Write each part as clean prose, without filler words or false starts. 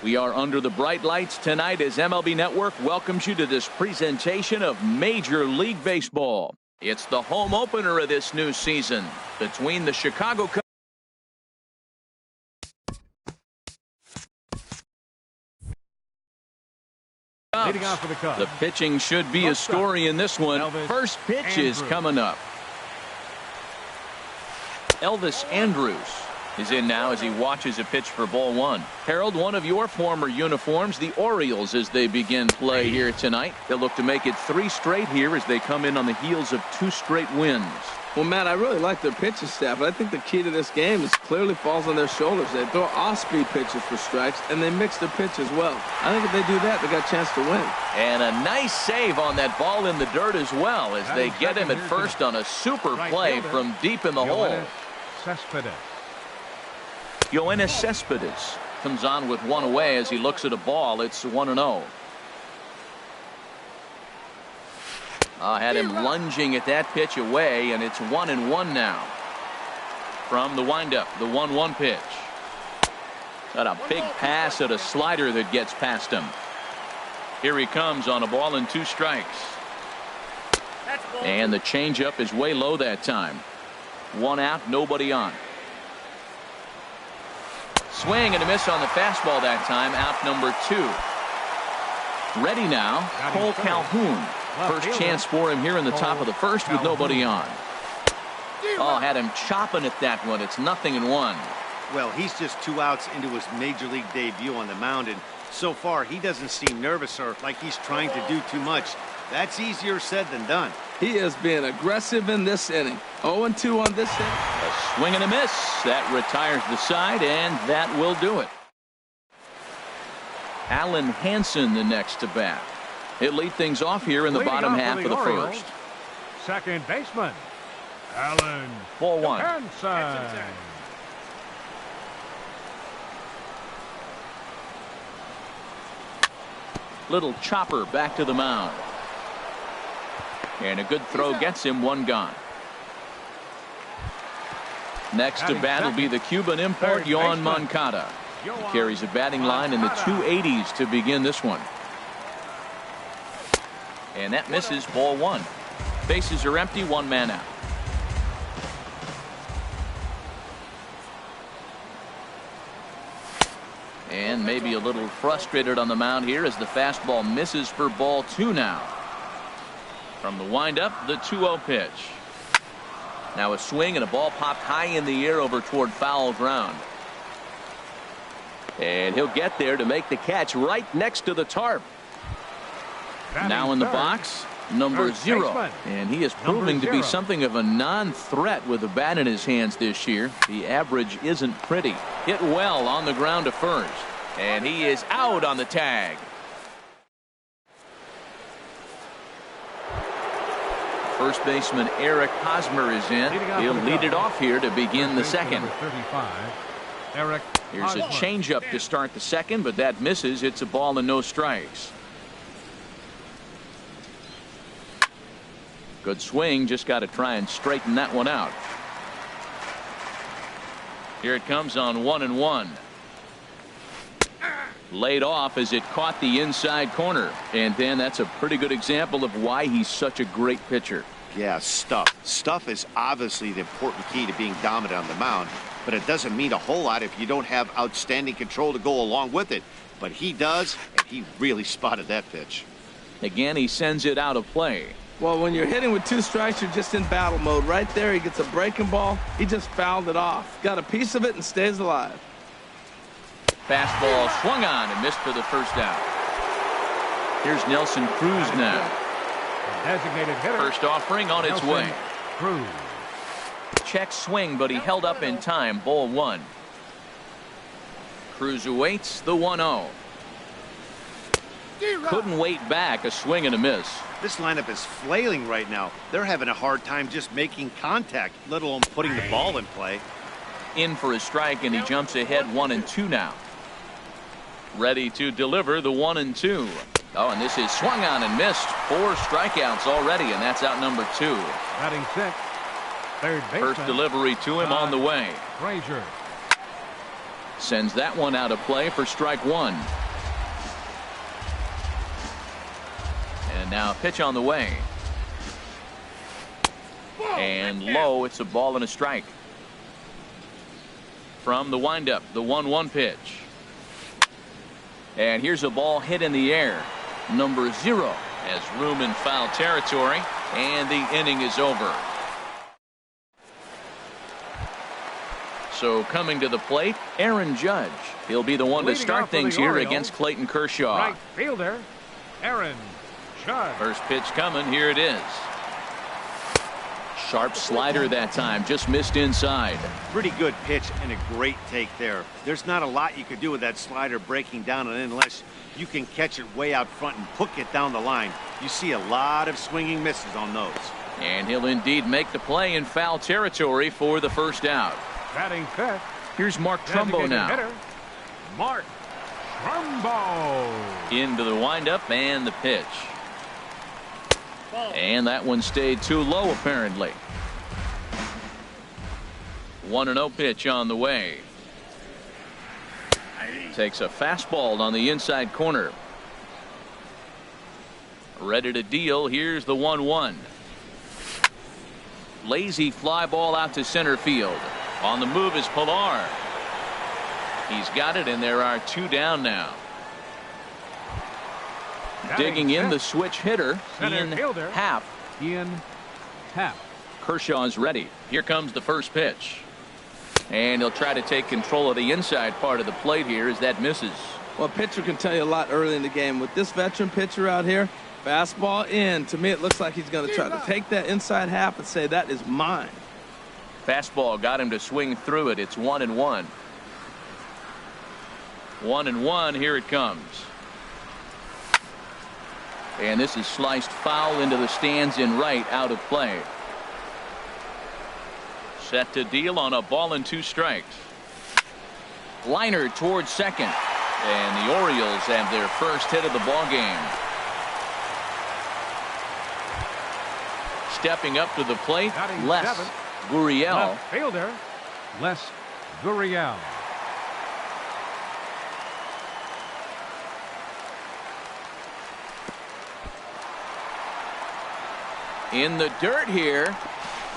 We are under the bright lights tonight as MLB Network welcomes you to this presentation of Major League Baseball. It's the home opener of this new season between the Chicago Cubs. Leading off for the Cubs. The pitching should be a story in this one. First pitch is coming up. Elvis Andrus is in now as he watches a pitch for ball one. Harold, one of your former uniforms, the Orioles, as they begin play here tonight. They'll look to make it 3 straight here as they come in on the heels of 2 straight wins. Well, Matt, I really like their pitching staff, but I think the key to this game is clearly falls on their shoulders. They throw off-speed pitches for strikes, and they mix their pitch as well. I think if they do that, they got a chance to win. And a nice save on that ball in the dirt as well as they get him at first on a super play from deep in the hole. Yoenis Cespedes comes on with 1 away as he looks at a ball. It's 1-0. Had him lunging at that pitch away, and it's 1-1 now. From the windup, the 1-1 pitch. Got a big pass at a slider that gets past him. Here he comes on a ball and 2 strikes. And the changeup is way low that time. 1 out, nobody on. Swing and a miss on the fastball that time. Out number 2. Ready now, Cole Calhoun. First chance for him here in the top of the first with nobody on. Had him chopping at that one. It's 0-1. Well, he's just 2 outs into his major league debut on the mound, and so far he doesn't seem nervous or like he's trying to do too much. That's easier said than done. He is being aggressive in this inning. 0-2 on this inning. A swing and a miss. That retires the side, and that will do it. Alan Hansen the next to bat. He'll lead things off here in the bottom half of the first. Second baseman, Alan Ball 1. Hansen. Little chopper back to the mound. And a good throw gets him 1 gone. Next to bat will be the Cuban import, Yoan Moncada. He carries a batting line in the 280s to begin this one. And that misses, ball 1. Bases are empty, 1 man out. And maybe a little frustrated on the mound here as the fastball misses for ball 2 now. From the windup, the 2-0 pitch. Now a swing and a ball popped high in the air over toward foul ground. And he'll get there to make the catch right next to the tarp. Now in the box, number 0. And he is proving to be something of a non-threat with the bat in his hands this year. The average isn't pretty. Hit well on the ground to first. And he is out on the tag. First baseman Eric Hosmer is in. He'll lead it off here to begin the second. Here's a changeup to start the second, but that misses. It's a ball and no strikes. Good swing, just got to try and straighten that one out. Here it comes on 1-1. Laid off as it caught the inside corner. And Dan, that's a pretty good example of why he's such a great pitcher. Yeah, stuff. Stuff is obviously the important key to being dominant on the mound, but it doesn't mean a whole lot if you don't have outstanding control to go along with it. But he does, and he really spotted that pitch. Again, he sends it out of play. Well, when you're hitting with 2 strikes, you're just in battle mode. Right there, he gets a breaking ball. He just fouled it off. Got a piece of it and stays alive. Fastball swung on and missed for the first out. Here's Nelson Cruz now. Designated hitter. First offering on its way. Cruz. Check swing, but he held up in time. Ball 1. Cruz awaits the 1-0. Couldn't wait back. A swing and a miss. This lineup is flailing right now. They're having a hard time just making contact, let alone putting the ball in play. In for a strike, and he jumps ahead 1-2 now. Ready to deliver the 1-2. And this is swung on and missed. 4 strikeouts already, and that's out number 2. Batting 6. Third baseman. First delivery to him on the way. Frazier. Sends that one out of play for strike one. And now a pitch on the way. And low, it's a ball and a strike. From the windup, the 1-1 pitch. And here's a ball hit in the air. Number 0 has room in foul territory, and the inning is over. So coming to the plate, Aaron Judge. He'll be the one to start things here against Clayton Kershaw. Right fielder, Aaron Judge. First pitch coming. Here it is. Sharp slider that time. Just missed inside. Pretty good pitch and a great take there. There's not a lot you could do with that slider breaking down, and unless you can catch it way out front and hook it down the line, you see a lot of swinging misses on those. And he'll indeed make the play in foul territory for the first out. Batting fifth. Here's Mark Trumbo now. Hitter, Mark Trumbo. Into the windup and the pitch. And that one stayed too low apparently. 1-0 pitch on the way. Takes a fastball on the inside corner. Ready to deal. Here's the 1-1. Lazy fly ball out to center field. On the move is Pilar. He's got it, and there are 2 down now. Digging in, the switch hitter, Ian Happ. Ian Happ. Kershaw's ready. Here comes the first pitch. And he'll try to take control of the inside part of the plate here as that misses. Well, a pitcher can tell you a lot early in the game. With this veteran pitcher out here, fastball in. To me, it looks like he's going to try to take that inside half and say, that is mine. Fastball got him to swing through it. It's 1-1. 1-1. Here it comes. And this is sliced foul into the stands in right, out of play. Set to deal on a ball and 2 strikes. Liner towards second. And the Orioles have their first hit of the ball game. Stepping up to the plate, Les Gurriel. Left fielder, Les Gurriel. In the dirt here,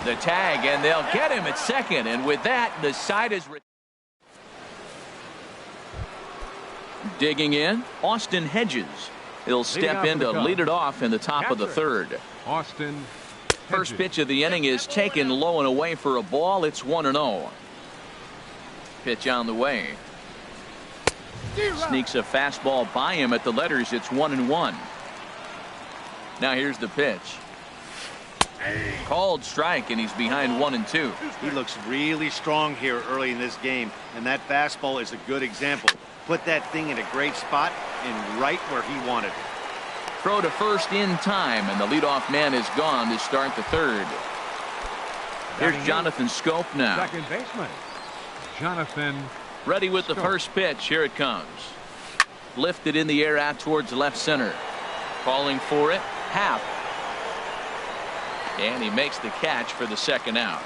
the tag, and they'll get him at second, and with that the side is digging in. Austin Hedges, he'll step in to lead it off in the top of the third. Austin Hedges. First pitch of the inning is taken low and away for a ball. It's 1-0. Pitch on the way. Sneaks a fastball by him at the letters. It's 1-1. Now here's the pitch. Called strike, and he's behind 1-2. He looks really strong here early in this game, and that fastball is a good example. Put that thing in a great spot and right where he wanted it. Throw to first in time, and the leadoff man is gone to start the third. Here's Jonathan Scope now. Second baseman, Jonathan. Ready with the first pitch. Here it comes. Lifted in the air out towards left center. Calling for it, Happ. And he makes the catch for the second out.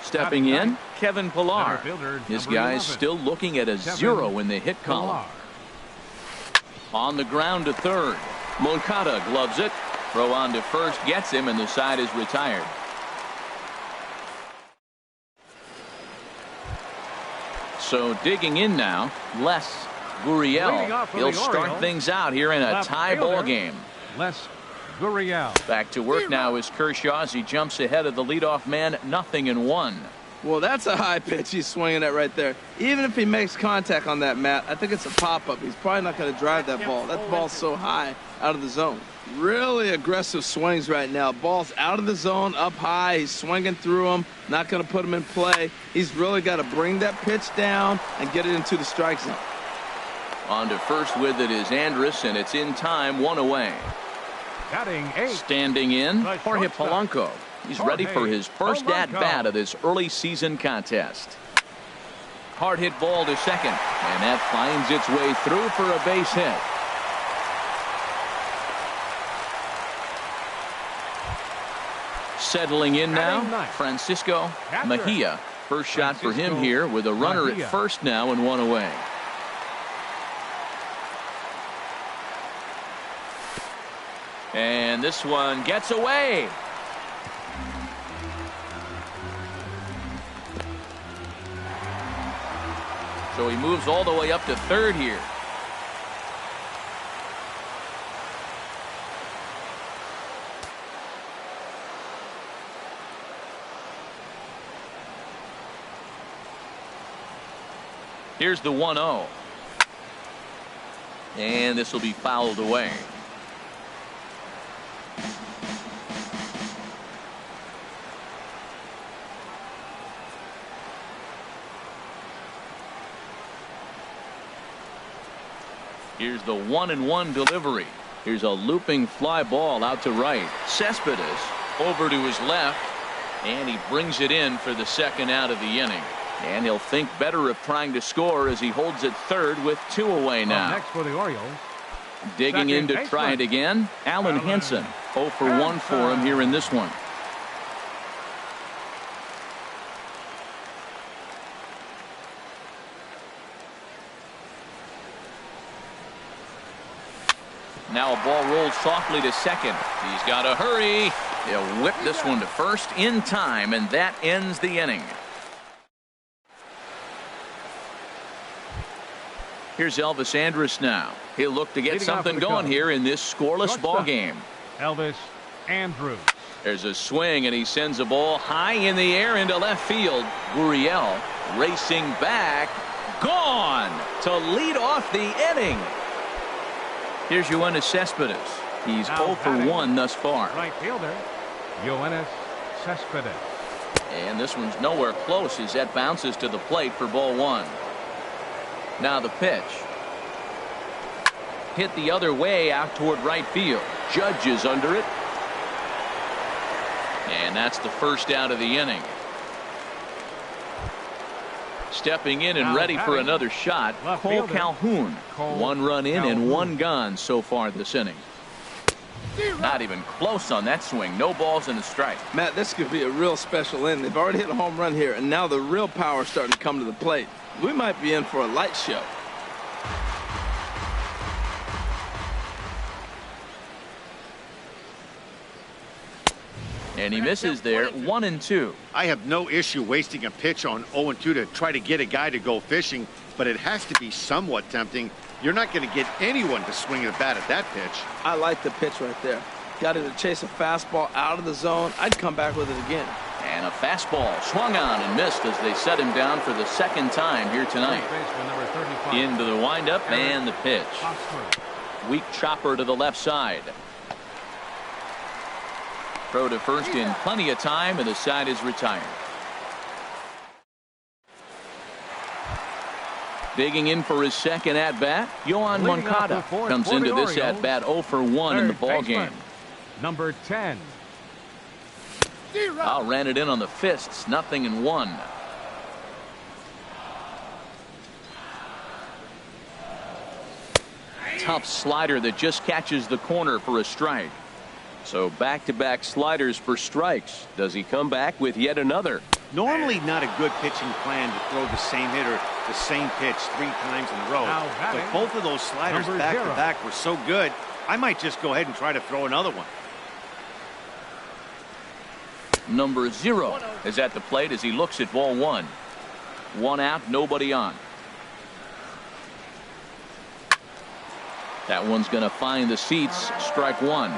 Stepping in, Kevin Pilar. This guy's still looking at a 0 in the hit column. On the ground to third. Moncada gloves it. Throw on to first gets him, and the side is retired. So digging in now, Les Gurriel. He'll start things out here in a tie ball game. Les Gurriel. Back to work now is Kershaw as he jumps ahead of the leadoff man. 0-1. Well, that's a high pitch he's swinging at right there. Even if he makes contact on that, Matt, I think it's a pop-up. He's probably not going to drive that ball. That ball's so high out of the zone. Really aggressive swings right now. Ball's out of the zone, up high. He's swinging through them, not going to put them in play. He's really got to bring that pitch down and get it into the strike zone. On to first with it is Andrus, and it's in time, 1 away. Batting 8. Standing in, Jorge Polanco. He's ready for his first at-bat of this early season contest. Hard hit ball to second, and that finds its way through for a base hit. Settling in now, Francisco Mejia. First shot for him here with a runner at first now and one away. And this one gets away. So he moves all the way up to third here. Here's the 1-0. And this will be fouled away. Here's the 1-1 delivery. Here's a looping fly ball out to right. Cespedes over to his left, and he brings it in for the second out of the inning. And he'll think better of trying to score as he holds it third with 2 away now. Next for the Orioles. Digging in to try it again, Alan Henson. 0 for 1 for him here in this one. Now a ball rolls softly to second. He's got to hurry. He'll whip this one to first in time, and that ends the inning. Here's Elvis Andrus now. He'll look to get something going here in this scoreless ball game. Elvis Andrus. There's a swing, and he sends a ball high in the air into left field. Gurriel racing back. Gone to lead off the inning. Here's Yoenis Cespedes. He's 0 for 1 thus far. Right fielder, Yoenis Cespedes. And this one's nowhere close as that bounces to the plate for ball 1. Now the pitch. Hit the other way out toward right field. Judge is under it. And that's the first out of the inning. Stepping in and ready for another shot, Cole Calhoun. 1 run in and 1 gone so far this inning. Not even close on that swing. No balls and a strike. Matt, this could be a real special inning. They've already hit a home run here, and now the real power is starting to come to the plate. We might be in for a light show. And he misses there. 1-2. I have no issue wasting a pitch on 0-2 to try to get a guy to go fishing, but it has to be somewhat tempting. You're not going to get anyone to swing a bat at that pitch. I like the pitch right there. Got him to chase a fastball out of the zone. I'd come back with it again. And a fastball swung on and missed as they set him down for the second time here tonight. Into the windup and the pitch. Weak chopper to the left side. Throw to first in plenty of time, and the side is retired. Digging in for his second at-bat, Yoan Moncada comes into this at-bat 0 for 1 in the ball game. Number 10. Ran it in on the fists, 0-1. Tough slider that just catches the corner for a strike. So back-to-back sliders for strikes. Does he come back with yet another? Normally not a good pitching plan to throw the same hitter the same pitch 3 times in a row. But both of those sliders back-to-back were so good, I might just go ahead and try to throw another one. Number 0 is at the plate as he looks at ball 1. 1 out, nobody on. That one's going to find the seats. Strike 1.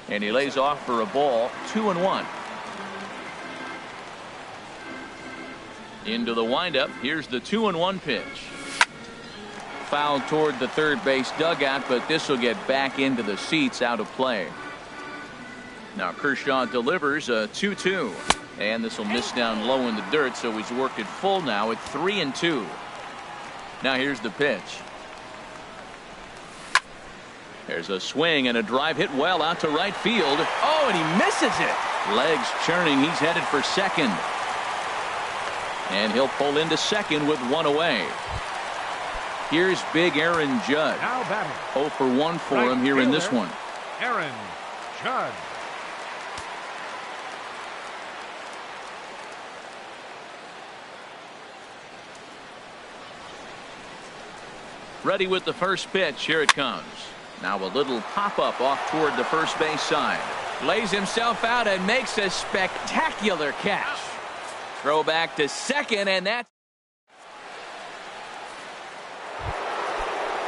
And he lays off for a ball. 2-1. Into the windup. Here's the 2-1 pitch. Fouled toward the third base dugout, but this will get back into the seats, out of play. Now Kershaw delivers a 2-2. And this will miss down low in the dirt, so he's worked it full now at 3-2. Now here's the pitch. There's a swing and a drive hit well out to right field. Oh, and he misses it. Legs churning. He's headed for second. And he'll pull into second with 1 away. Here's big Aaron Judge. 0 for 1 for him here in this one. Aaron Judge. Ready with the first pitch. Here it comes. Now a little pop-up off toward the first base side. Lays himself out and makes a spectacular catch. Throw back to second, and that's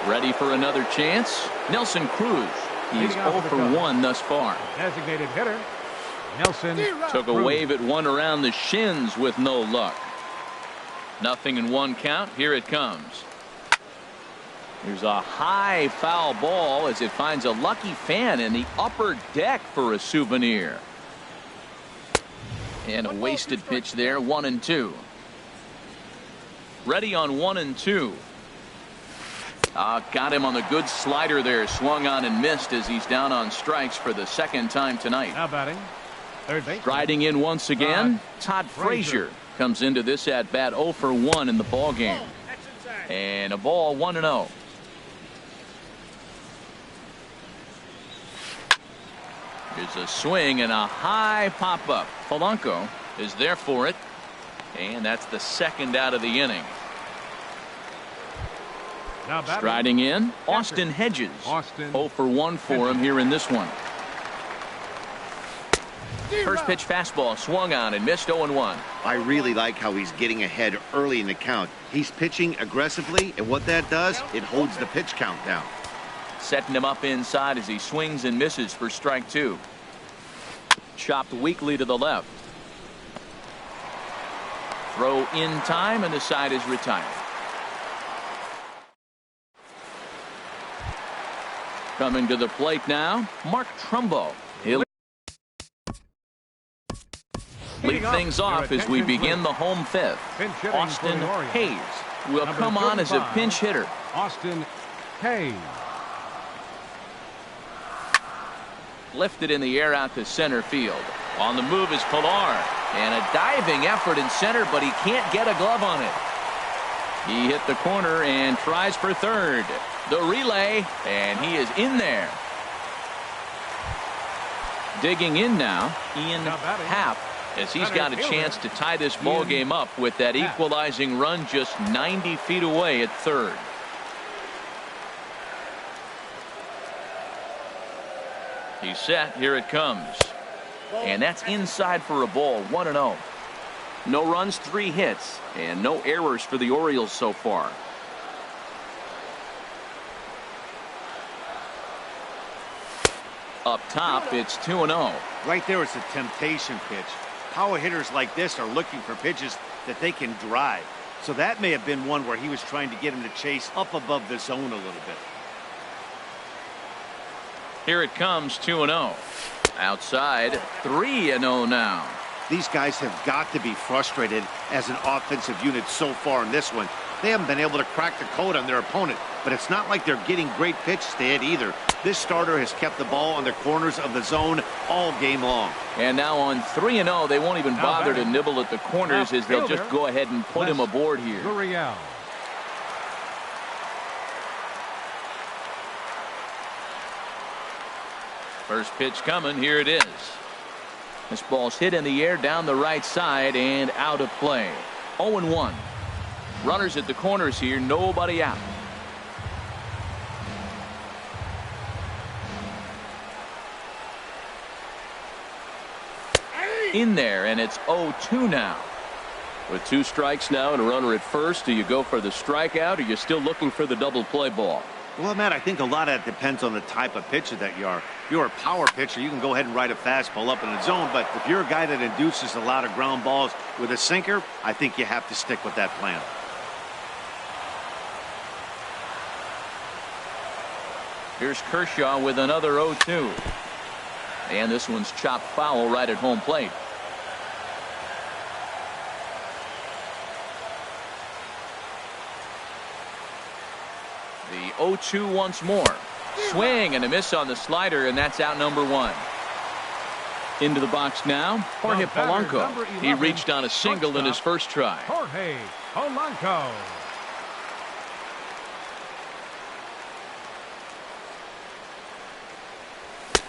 ready for another chance. Nelson Cruz. He's 0 for 1 thus far. Designated hitter, Nelson Took a Cruz. wave at one around the shins with no luck. 0-1 count. Here it comes. There's a high foul ball as it finds a lucky fan in the upper deck for a souvenir. And a wasted pitch there. 1-2. Ready on 1-2. Got him on the good slider there. Swung on and missed as he's down on strikes for the second time tonight. Now batting, third base. Striding in once again, Todd Frazier comes into this at bat 0 for 1 in the ball game. And a ball 1-0. Here's a swing and a high pop up. Polanco is there for it. And that's the second out of the inning. Now batting, Striding in, Austin Hedges. Austin 0 for 1 for him here in this one. First pitch fastball swung on and missed. 0-1. I really like how he's getting ahead early in the count. He's pitching aggressively, and what that does, it holds the pitch count down. Setting him up inside as he swings and misses for strike 2. Chopped weakly to the left. Throw in time, and the side is retired. Coming to the plate now, Mark Trumbo. He'll lead things off as we begin the home fifth. Austin Hayes will come on as a pinch hitter. Austin Hayes. Lifted in the air out to center field. On the move is Pilar. And a diving effort in center, but he can't get a glove on it. He hit the corner and tries for third. The relay, and he is in there. Digging in now, Ian Happ, as he's got a chance to tie this ball game up with that equalizing run just 90 feet away at third. He's set. Here it comes. And that's inside for a ball. 1-0. No runs, 3 hits, and no errors for the Orioles so far. Up top, it's 2-0. Right there, it's a temptation pitch. Power hitters like this are looking for pitches that they can drive. So that may have been one where he was trying to get him to chase up above the zone a little bit. Here it comes, 2-0. Outside, 3-0 now. These guys have got to be frustrated as an offensive unit so far in this one. They haven't been able to crack the code on their opponent, but it's not like they're getting great pitches to hit either. This starter has kept the ball on the corners of the zone all game long. And now on 3-0, they won't even bother to nibble at the corners as they'll just go ahead and put him aboard here. Gurriel. First pitch coming. Here it is. This ball's hit in the air down the right side and out of play. 0-1. Runners at the corners here. Nobody out. In there, and it's 0-2 now. With 2 strikes now and a runner at first, do you go for the strikeout, or you're still looking for the double play ball? Well, Matt, I think a lot of that depends on the type of pitcher that you are. If you're a power pitcher, you can go ahead and ride a fastball up in the zone, but if you're a guy that induces a lot of ground balls with a sinker, I think you have to stick with that plan. Here's Kershaw with another 0-2. And this one's chopped foul right at home plate. The 0-2 once more. Swing and a miss on the slider, and that's out number 1. Into the box now, Jorge Polanco. He reached on a single in his first try. Jorge Polanco.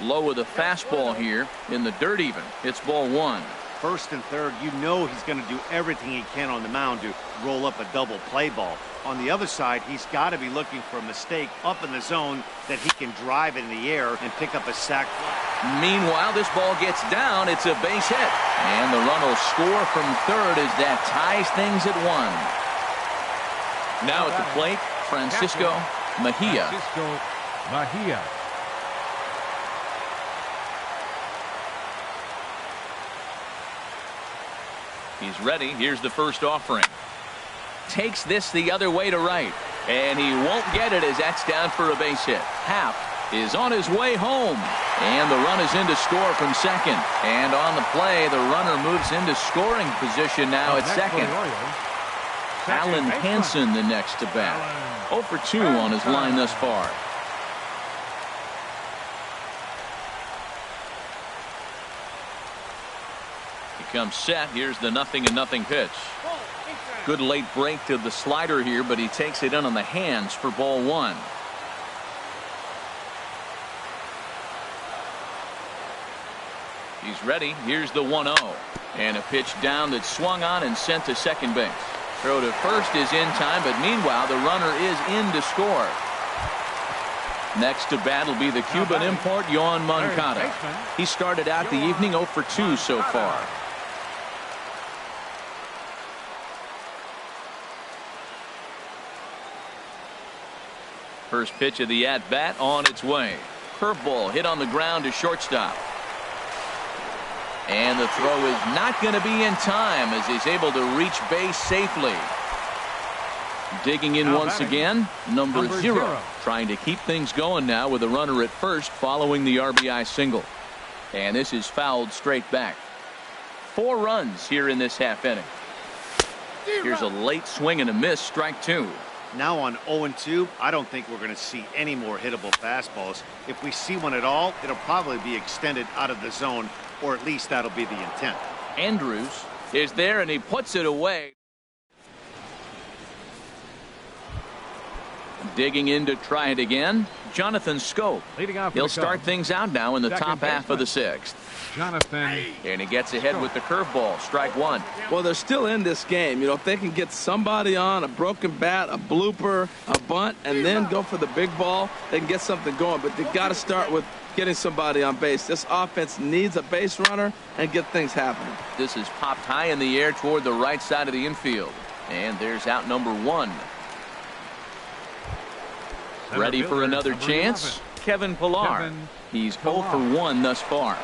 Low with a fastball here in the dirt even. It's ball 1. first and third, you know he's going to do everything he can on the mound to roll up a double play ball. On the other side, he's got to be looking for a mistake up in the zone that he can drive in the air and pick up a sac fly. Meanwhile, this ball gets down. It's a base hit. And the run will score from third as that ties things at 1. Now at the plate, Francisco Mejia. Francisco Mejia. He's ready. Here's the first offering. Takes this the other way to right. And he won't get it as that's down for a base hit. Happ is on his way home. And the run is in to score from second. And on the play, the runner moves into scoring position now at second. Alan Hansen the next to bat. 0 for 2 on his line thus far. He comes set. Here's the 0-0 pitch. Good late break to the slider here, but he takes it in on the hands for ball 1. He's ready. Here's the 1-0. And a pitch down that's swung on and sent to second base. Throw to first is in time, but meanwhile the runner is in to score. Next to bat will be the Cuban import Yoan Moncada. He started out the evening 0 for 2 so far. First pitch of the at-bat on its way. Curveball hit on the ground to shortstop. And the throw is not going to be in time as he's able to reach base safely. Digging in once again, number 0. Trying to keep things going now with a runner at first following the RBI single. And this is fouled straight back. 4 runs here in this half inning. Here's a late swing and a miss, strike 2. Now on 0-2, I don't think we're going to see any more hittable fastballs. If we see one at all, it'll probably be extended out of the zone, or at least that'll be the intent. Andrews is there and he puts it away. Digging in to try it again, Jonathan Scope. He'll start things out now in the top half of the 6th. Jonathan. And he gets ahead with the curveball, strike 1. Well, they're still in this game. You know, if they can get somebody on, a broken bat, a blooper, a bunt, and then go for the big ball, they can get something going. But they got to start with getting somebody on base. This offense needs a base runner and get things happening. This is popped high in the air toward the right side of the infield. And there's out number 1. Ready for another chance? Kevin Pillar. He's 0 for 1 thus far.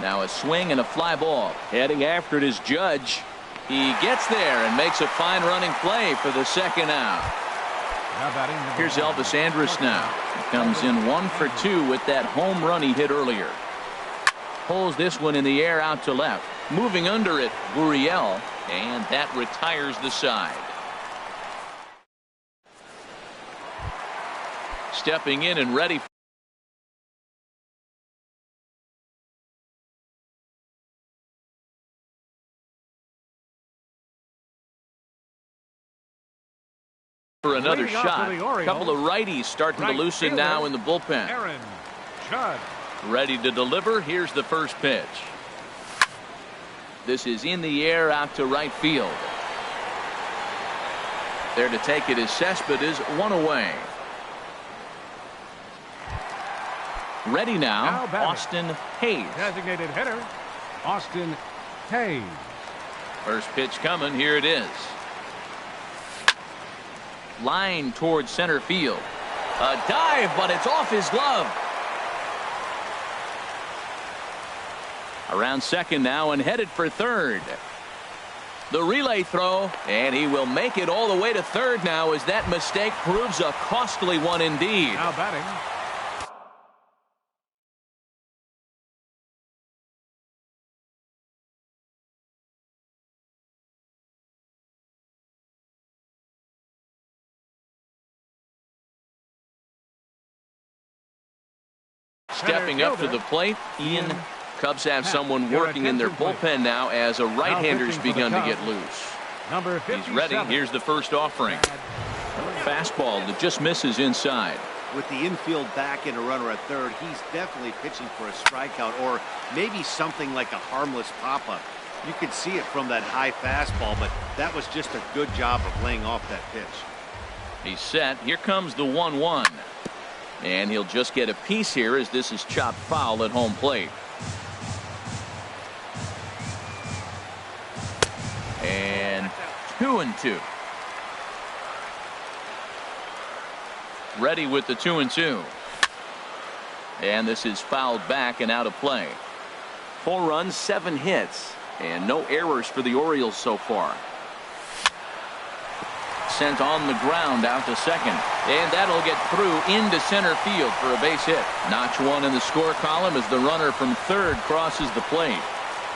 Now a swing and a fly ball. Heading after it is Judge. He gets there and makes a fine running play for the second out. Here's Elvis Andrus now. He comes in 1 for 2 with that home run he hit earlier. Pulls this one in the air out to left. Moving under it, Gurriel. And that retires the side. Stepping in and ready for another shot. A couple of righties starting to loosen now in the bullpen. Ready to deliver. Here's the first pitch. This is in the air out to right field. There to take it is Cespedes, 1 away. Ready now, Austin Hayes. Designated hitter, Austin Hayes. First pitch coming. Here it is. Line towards center field. A dive, but it's off his glove. Around second now and headed for third. The relay throw, and he will make it all the way to third now as that mistake proves a costly one indeed. Now batting, stepping up to the plate, Ian. Cubs have someone working in their bullpen now as a right-hander's begun to get loose. number 57. He's ready. Here's the first offering. Fastball that just misses inside. With the infield back and a runner at third, he's definitely pitching for a strikeout or maybe something like a harmless pop-up. You could see it from that high fastball, but that was just a good job of laying off that pitch. He's set. Here comes the 1-1. And he'll just get a piece here as this is chopped foul at home plate. And 2-2. Ready with the 2-2. And this is fouled back and out of play. 4 runs, 7 hits, and no errors for the Orioles so far. Sent on the ground out to second, and that'll get through into center field for a base hit. Notch 1 in the score column as the runner from third crosses the plate.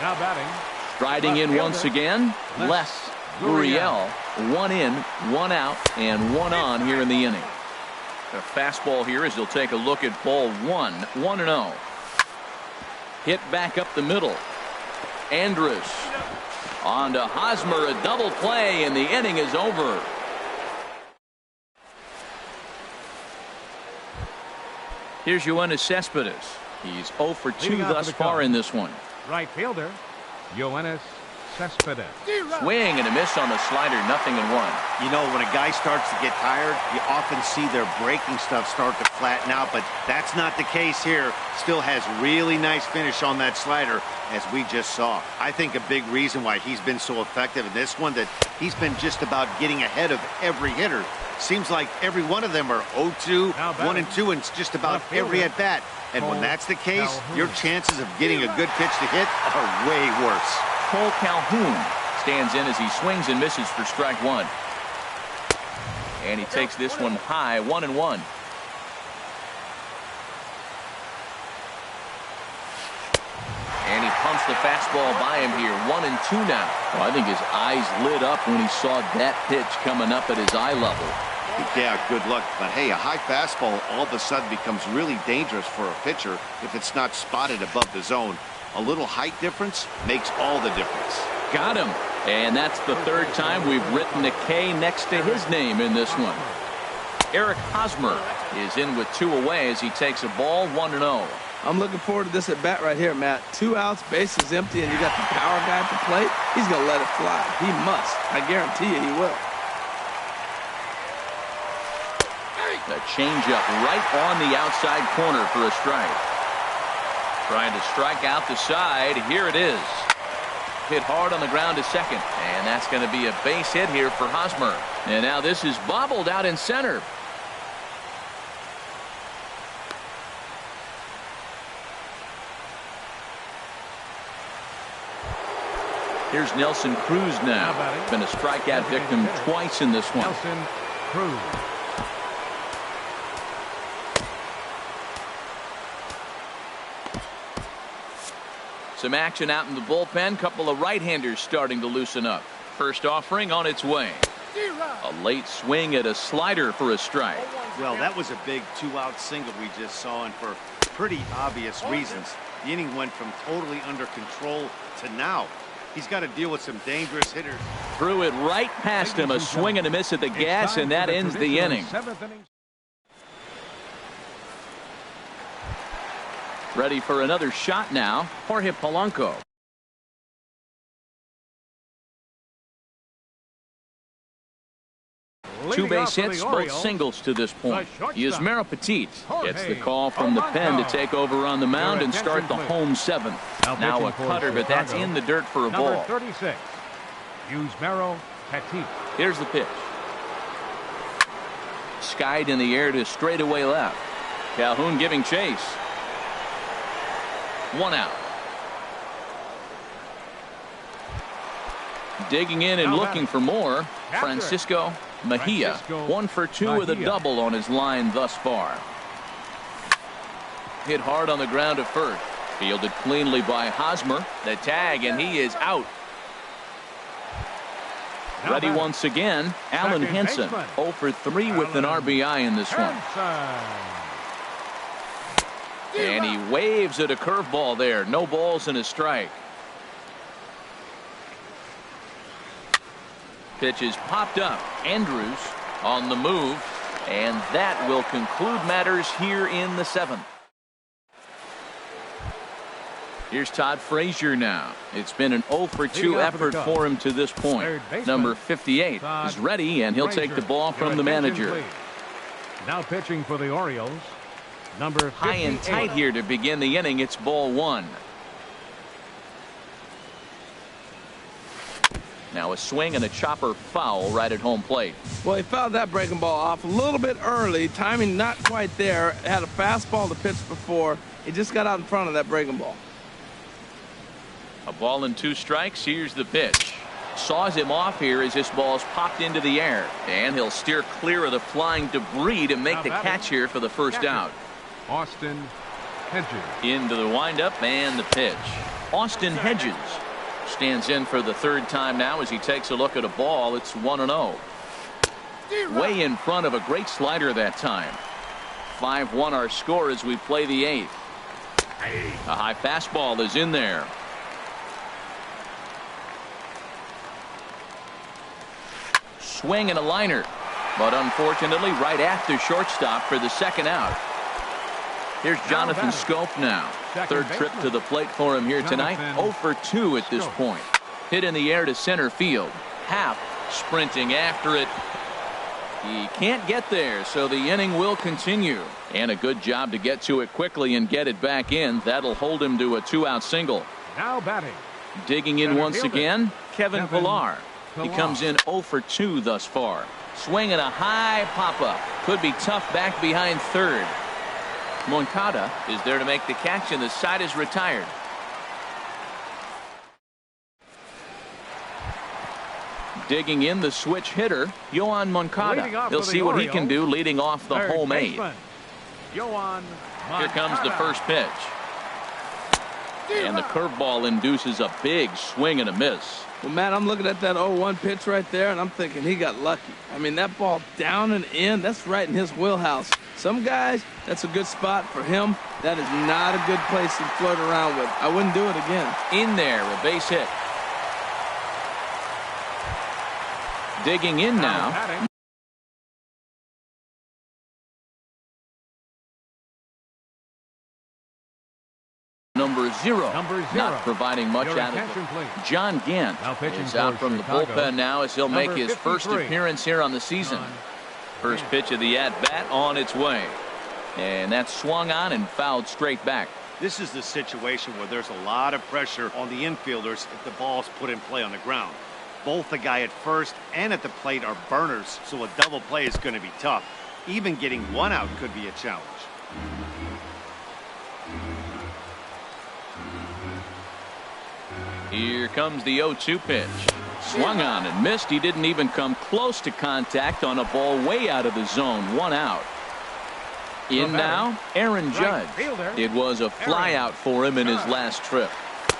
Now batting. Striding in once again, Les Gurriel. 1 in, 1 out, and 1 on here in the inning. A fastball here as he'll take a look at ball 1, 1-0. Hit back up the middle. Andrus on to Hosmer, a double play, and the inning is over. Here's Yoenis Cespedes. He's 0 for 2 thus far in this one. Right fielder, Yoenis Cespedes. Swing and a miss on the slider, 0-1. You know, when a guy starts to get tired, you often see their breaking stuff start to flatten out, but that's not the case here. Still has really nice finish on that slider, as we just saw. I think a big reason why he's been so effective in this one, that he's been just about getting ahead of every hitter. Seems like every one of them are 0-2, 1-2, and it's just about every at-bat. And when that's the case, your chances of getting a good pitch to hit are way worse. Cole Calhoun stands in as he swings and misses for strike 1. And he takes this one high, 1-1. And he pumps the fastball by him here, 1-2 now. Well, I think his eyes lit up when he saw that pitch coming up at his eye level. Yeah, good luck. But hey, a high fastball all of a sudden becomes really dangerous for a pitcher if it's not spotted above the zone. A little height difference makes all the difference. Got him. And that's the 3rd time we've written a K next to his name in this one. Eric Hosmer is in with 2 away as he takes a ball, 1-0. I'm looking forward to this at bat right here, Matt. 2 outs, bases empty, and you got the power guy at the plate. He's going to let it fly. He must. I guarantee you he will. The changeup right on the outside corner for a strike. Trying to strike out the side. Here it is. Hit hard on the ground to second. And that's going to be a base hit here for Hosmer. And now this is bobbled out in center. Here's Nelson Cruz now. Been a strikeout victim twice in this one. Nelson Cruz. Some action out in the bullpen. Couple of right-handers starting to loosen up. First offering on its way. A late swing at a slider for a strike. Well, that was a big 2-out single we just saw, and for pretty obvious reasons. The inning went from totally under control to now. He's got to deal with some dangerous hitters. Threw it right past him. A swing and a miss at the gas, and that ends the inning. Ready for another shot now. Jorge Polanco. Two base hits, both singles to this point. Yusmeiro Petit gets the call from the pen to take over on the mound and start the home 7th. Now a cutter, but that's in the dirt for a ball. Number 36, Yusmeiro Petit. Here's the pitch. Skied in the air to straightaway left. Calhoun giving chase. 1 out. Digging in and looking for more. Francisco Mejia, 1 for 2 with a double on his line thus far. Hit hard on the ground at first. Fielded cleanly by Hosmer. The tag, and he is out. Ready once again, Alan Henson, 0 for 3 with an RBI in this one. And he waves at a curveball there. No balls and a strike. Pitch is popped up. Andrews on the move. And that will conclude matters here in the 7th. Here's Todd Frazier now. It's been an 0 for 2 effort for him to this point. Number 58 is ready, and he'll take the ball from the manager. Now pitching for the Orioles, number 58. High and tight here to begin the inning. It's ball 1. Now a swing and a chopper foul right at home plate. Well, he fouled that breaking ball off a little bit early. Timing not quite there. Had a fastball to pitch before. He just got out in front of that breaking ball. A ball and 2 strikes. Here's the pitch. Saws him off here as this ball's popped into the air. And he'll steer clear of the flying debris to make the catch here for the first out. Austin Hedges. Into the windup and the pitch. Austin Hedges stands in for the 3rd time now as he takes a look at a ball. It's 1-0. Way in front of a great slider that time. 5-1 our score as we play the 8th. A high fastball is in there. Swing and a liner, but unfortunately right after shortstop for the 2nd out. Here's Jonathan Scope now. 3rd trip to the plate for him here tonight. 0 for 2 at this point. Hit in the air to center field. Happ sprinting after it. He can't get there, so the inning will continue. And a good job to get to it quickly and get it back in. That'll hold him to a 2-out single. Now batting. Digging in once again, Kevin Pillar. He comes in 0 for 2 thus far. Swing and a high pop-up. Could be tough back behind 3rd. Moncada is there to make the catch, and the side is retired. Digging in the switch hitter, Yoan Moncada. He'll see what he can do leading off the home 8. Here comes the first pitch. And the curveball induces a big swing and a miss. Well, Matt, I'm looking at that 0-1 pitch right there, and I'm thinking he got lucky. I mean, that ball down and in, that's right in his wheelhouse. Some guys, that's a good spot. For him, that is not a good place to flirt around with. I wouldn't do it again. In there, a base hit. Digging in now. Number zero. Not providing much out of it. John Gant is out from the bullpen now as he'll make his first appearance here on the season. First pitch of the at-bat on its way. And that's swung on and fouled straight back. This is the situation where there's a lot of pressure on the infielders if the ball's put in play on the ground. Both the guy at first and at the plate are burners, so a double play is going to be tough. Even getting 1 out could be a challenge. Here comes the 0-2 pitch. Swung on and missed. He didn't even come close to contact on a ball way out of the zone. 1 out. In now, Aaron Judge. It was a fly out for him in his last trip.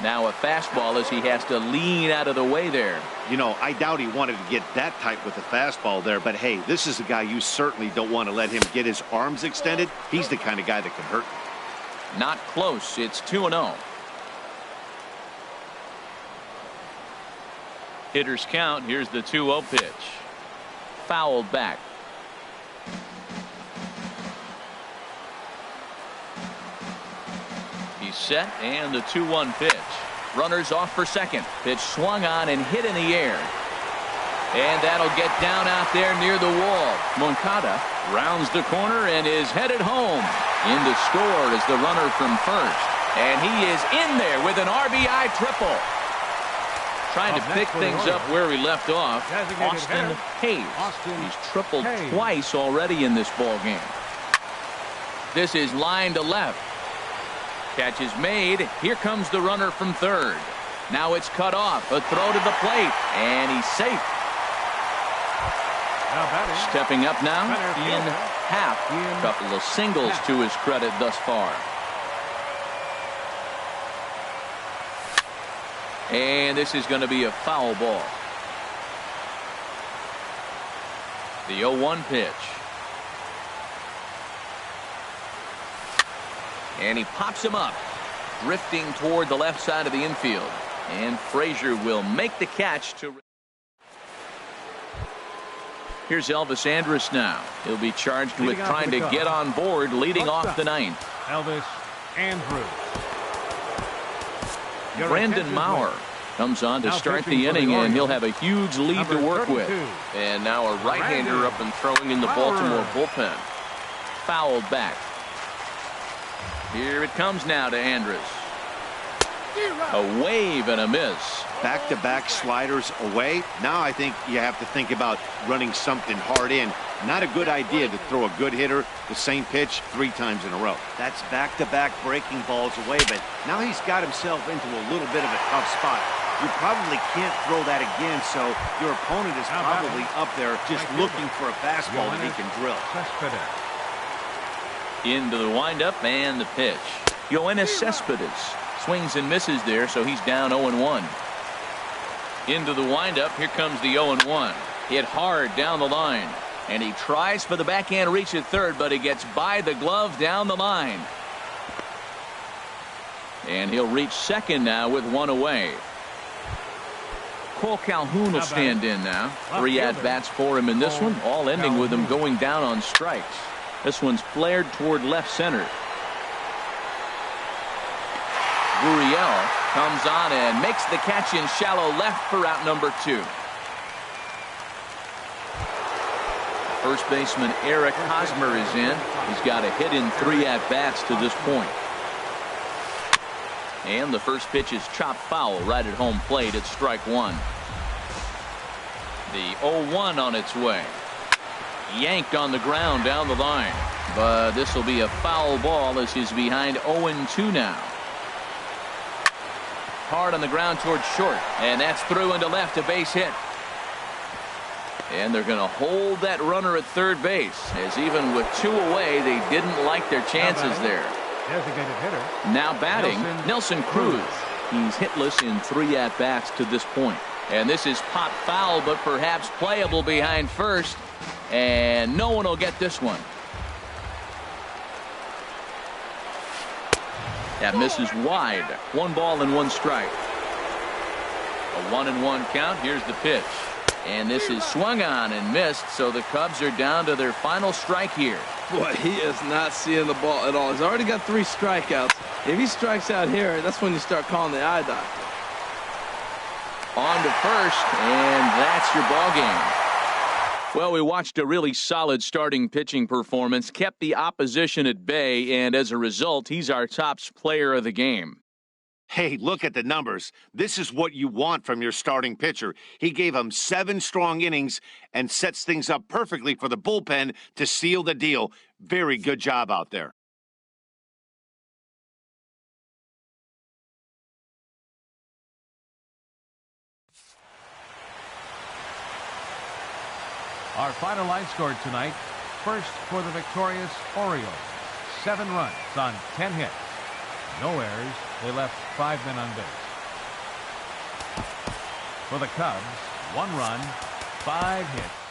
Now a fastball as he has to lean out of the way there. You know, I doubt he wanted to get that tight with the fastball there, but hey, this is a guy you certainly don't want to let him get his arms extended. He's the kind of guy that can hurt you. Not close. It's 2-0. Hitters count. Here's the 2-0 pitch. Fouled back. He's set, and the 2-1 pitch. Runners off for second. Pitch swung on and hit in the air. And that'll get down out there near the wall. Moncada rounds the corner and is headed home. In to score is the runner from first. And he is in there with an RBI triple. Trying to pick things up where we left off. Austin Hayes. He's tripled twice already in this ball game. This is line to left. Catch is made. Here comes the runner from third. Now it's cut off. A throw to the plate. And he's safe. Stepping up now, Ian Happ. A couple of singles to his credit thus far. And this is going to be a foul ball. The 0-1 pitch. And he pops him up, drifting toward the left side of the infield. And Frazier will make the catch to... Here's Elvis Andrus now. He'll be charged with Leading off trying the to Cubs. get on board, leading off Shortstop. the ninth. Elvis Andrus. Your Brandon attention, Maurer please. comes on to Now start pitching the for the inning, and he'll Orioles, have a huge lead to number work with. 32. And now a right-hander up and throwing in the Maurer. Baltimore bullpen. Fouled back. Here it comes now to Andrus. A wave and a miss. Back-to-back sliders away. Now I think you have to think about running something hard in. Not a good idea to throw a good hitter the same pitch 3 times in a row. That's back-to-back breaking balls away, but now he's got himself into a little bit of a tough spot. You probably can't throw that again, so your opponent is probably up there just looking for a fastball that he can drill. Cespedes. Into the windup and the pitch. Yoenis Cespedes swings and misses there, so he's down 0-1. Into the windup. Here comes the 0-1. Hit hard down the line. And he tries for the backhand reach at third, but he gets by the glove down the line. And he'll reach second now with 1 away. Cole Calhoun will stand in now. 3 at-bats for him in this one, all ending with him going down on strikes. This one's flared toward left center. Gurriel comes on and makes the catch in shallow left for out number 2. First baseman Eric Hosmer is in. He's got a hit in 3 at-bats to this point. And the first pitch is chopped foul right at home plate at strike 1. The 0-1 on its way. Yanked on the ground down the line. But this will be a foul ball as he's behind 0-2 now. Hard on the ground towards short. And that's through into left, a base hit. And they're going to hold that runner at third base, as even with 2 away, they didn't like their chances there. Designated hitter. Now batting, Nelson Cruz. He's hitless in 3 at-bats to this point. And this is pop foul, but perhaps playable behind first. And no one will get this one. That misses wide. 1 ball and 1 strike. A 1-1 count. Here's the pitch. And this is swung on and missed, so the Cubs are down to their final strike here. Boy, he is not seeing the ball at all. He's already got 3 strikeouts. If he strikes out here, that's when you start calling the eye doctor. On to first, and that's your ball game. Well, we watched a really solid starting pitching performance, kept the opposition at bay, and as a result, he's our top player of the game. Hey, look at the numbers. This is what you want from your starting pitcher. He gave him 7 strong innings and sets things up perfectly for the bullpen to seal the deal. Very good job out there. Our final line score tonight. First for the victorious Orioles. 7 runs on 10 hits. No errors. They left 5 men on base. For the Cubs, 1 run, 5 hits.